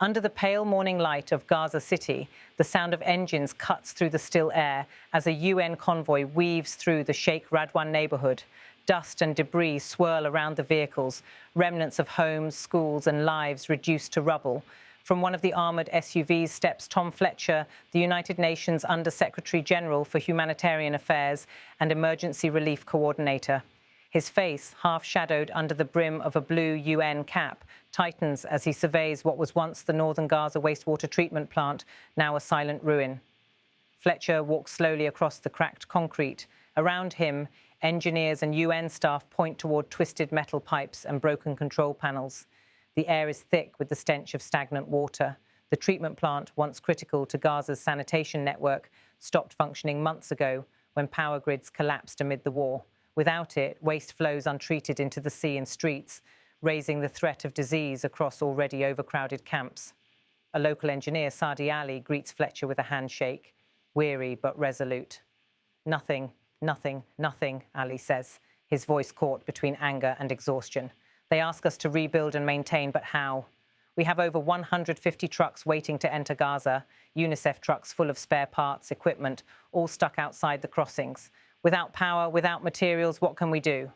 Under the pale morning light of Gaza City, the sound of engines cuts through the still air as a UN convoy weaves through the Sheikh Radwan neighborhood. Dust and debris swirl around the vehicles, remnants of homes, schools and lives reduced to rubble. From one of the armoured SUVs steps Tom Fletcher, the United Nations Under-Secretary General for Humanitarian Affairs and Emergency Relief Coordinator. His face, half-shadowed under the brim of a blue UN cap, tightens as he surveys what was once the northern Gaza wastewater treatment plant, now a silent ruin. Fletcher walks slowly across the cracked concrete. Around him, engineers and UN staff point toward twisted metal pipes and broken control panels. The air is thick with the stench of stagnant water. The treatment plant, once critical to Gaza's sanitation network, stopped functioning months ago when power grids collapsed amid the war. Without it, waste flows untreated into the sea and streets, raising the threat of disease across already overcrowded camps. A local engineer, Saadi Ali, greets Fletcher with a handshake, weary but resolute. "Nothing, nothing, nothing," Ali says, his voice caught between anger and exhaustion. "They ask us to rebuild and maintain, but how? We have over 150 trucks waiting to enter Gaza, UNICEF trucks full of spare parts, equipment, all stuck outside the crossings. Without power, without materials, what can we do?"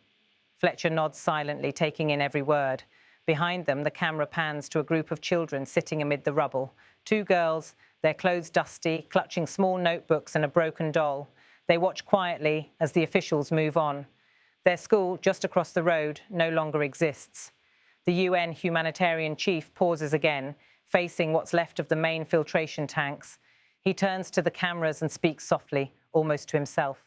Fletcher nods silently, taking in every word. Behind them, the camera pans to a group of children sitting amid the rubble. 2 girls, their clothes dusty, clutching small notebooks and a broken doll. They watch quietly as the officials move on. Their school, just across the road, no longer exists. The UN humanitarian chief pauses again, facing what's left of the main filtration tanks. He turns to the cameras and speaks softly, almost to himself.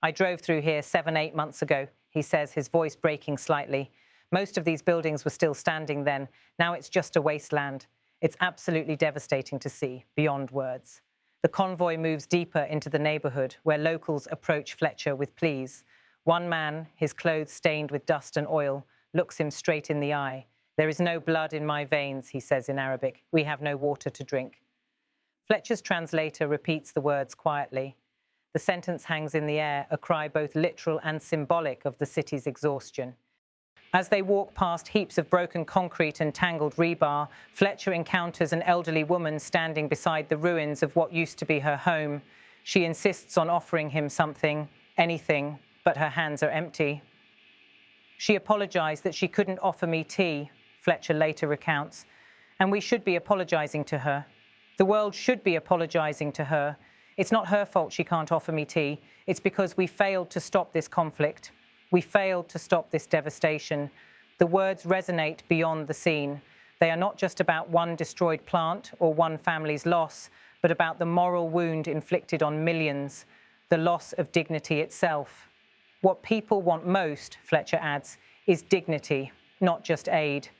"I drove through here 7-8 months ago," he says, his voice breaking slightly. "Most of these buildings were still standing then. Now it's just a wasteland. It's absolutely devastating to see, beyond words." The convoy moves deeper into the neighborhood, where locals approach Fletcher with pleas. One man, his clothes stained with dust and oil, looks him straight in the eye. "There is no blood in my veins," he says in Arabic. "We have no water to drink." Fletcher's translator repeats the words quietly. The sentence hangs in the air, a cry both literal and symbolic of the city's exhaustion. As they walk past heaps of broken concrete and tangled rebar, Fletcher encounters an elderly woman standing beside the ruins of what used to be her home. She insists on offering him something, anything, but her hands are empty. "She apologized that she couldn't offer me tea," Fletcher later recounts, "and we should be apologizing to her. The world should be apologizing to her. It's not her fault she can't offer me tea. It's because we failed to stop this conflict. We failed to stop this devastation." The words resonate beyond the scene. They are not just about one destroyed plant or one family's loss, but about the moral wound inflicted on millions, the loss of dignity itself. What people want most, Fletcher adds, is dignity, not just aid.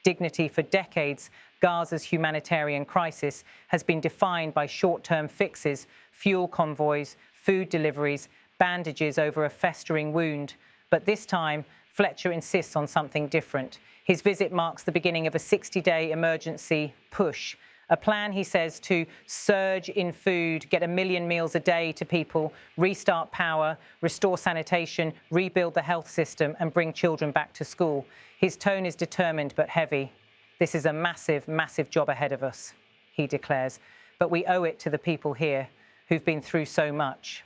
Dignity. For decades, Gaza's humanitarian crisis has been defined by short-term fixes, fuel convoys, food deliveries, bandages over a festering wound. But this time, Fletcher insists on something different. His visit marks the beginning of a 60-day emergency push, a plan, he says, to surge in food, get 1 million meals a day to people, restart power, restore sanitation, rebuild the health system, and bring children back to school. His tone is determined but heavy. "This is a massive, massive job ahead of us," he declares, "but we owe it to the people here who've been through so much."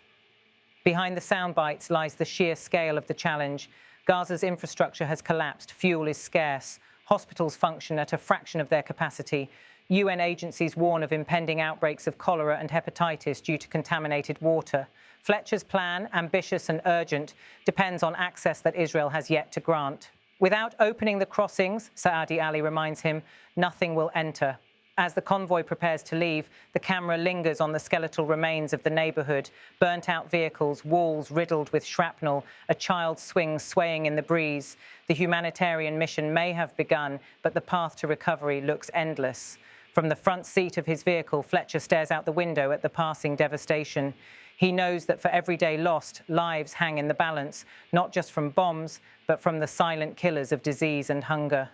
Behind the sound bites lies the sheer scale of the challenge. Gaza's infrastructure has collapsed, fuel is scarce, hospitals function at a fraction of their capacity. UN agencies warn of impending outbreaks of cholera and hepatitis due to contaminated water. Fletcher's plan, ambitious and urgent, depends on access that Israel has yet to grant. Without opening the crossings, Saadi Ali reminds him, nothing will enter. As the convoy prepares to leave, the camera lingers on the skeletal remains of the neighborhood, burnt-out vehicles, walls riddled with shrapnel, a child swaying in the breeze. The humanitarian mission may have begun, but the path to recovery looks endless. From the front seat of his vehicle, Fletcher stares out the window at the passing devastation. He knows that for every day lost, lives hang in the balance, not just from bombs, but from the silent killers of disease and hunger.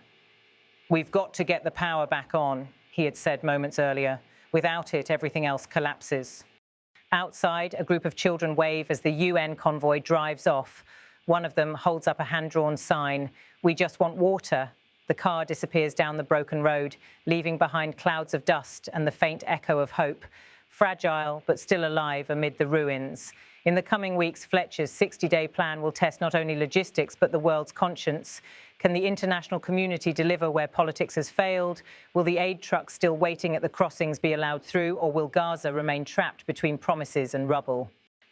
"We've got to get the power back on," he had said moments earlier. "Without it, everything else collapses." Outside, a group of children wave as the UN convoy drives off. One of them holds up a hand-drawn sign, "We just want water." The car disappears down the broken road, leaving behind clouds of dust and the faint echo of hope, fragile but still alive amid the ruins. In the coming weeks, Fletcher's 60-day plan will test not only logistics but the world's conscience. Can the international community deliver where politics has failed? Will the aid trucks still waiting at the crossings be allowed through, or will Gaza remain trapped between promises and rubble?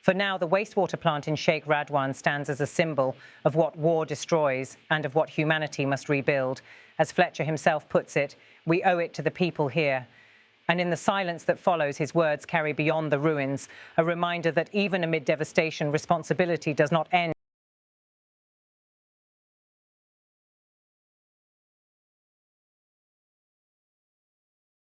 For now, the wastewater plant in Sheikh Radwan stands as a symbol of what war destroys and of what humanity must rebuild. As Fletcher himself puts it, we owe it to the people here. And in the silence that follows, his words carry beyond the ruins, a reminder that even amid devastation, responsibility does not end.